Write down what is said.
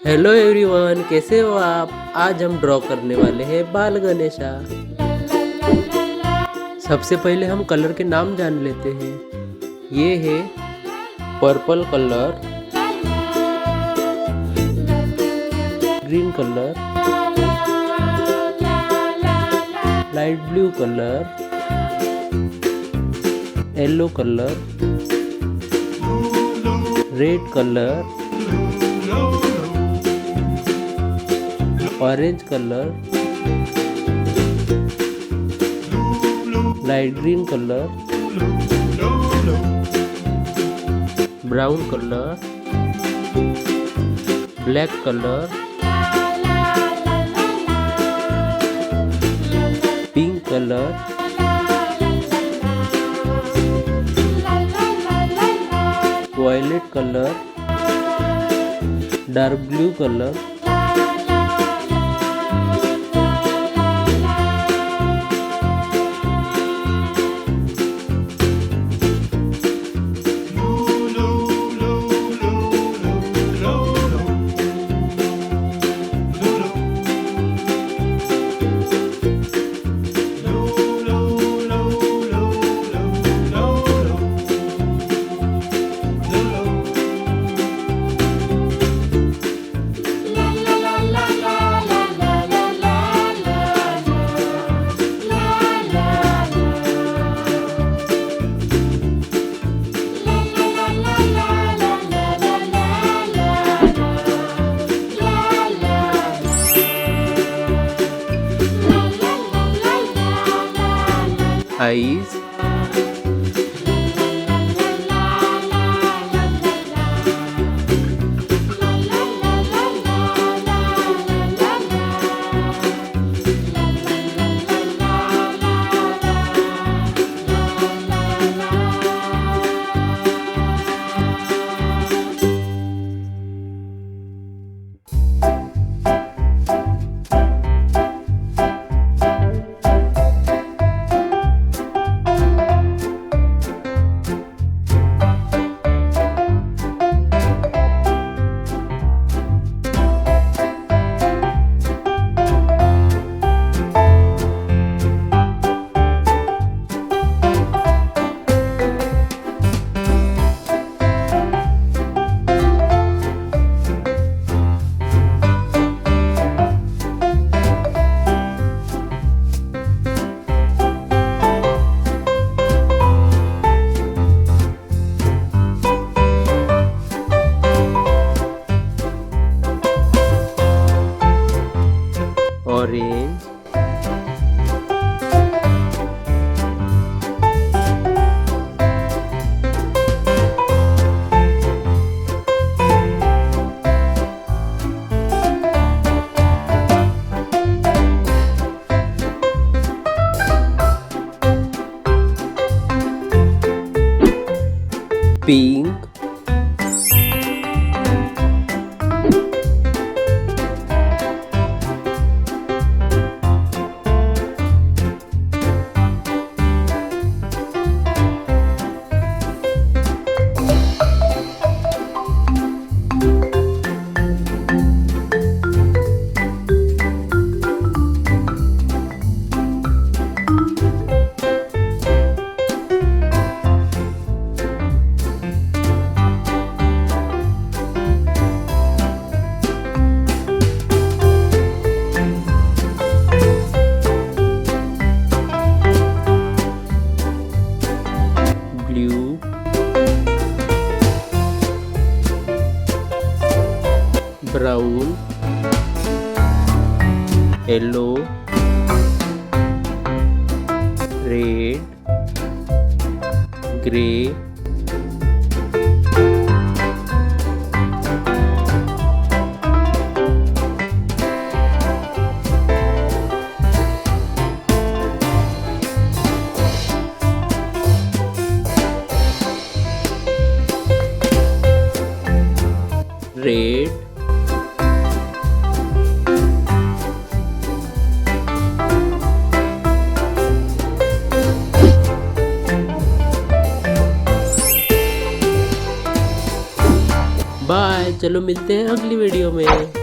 Hello everyone, कैसे हो आप। आज हम ड्रॉ करने वाले हैं बाल गणेशा। सबसे पहले हम कलर के नाम जान लेते हैं। ये है purple colour, green colour, light blue colour, yellow colour, red colour, orange colour, light green colour, brown colour, black colour, pink colour, violet colour, dark blue colour, eyes, orange, pink, blue, brown, yellow, red, grey, red, bye, चलो मिलते हैं अगली video में।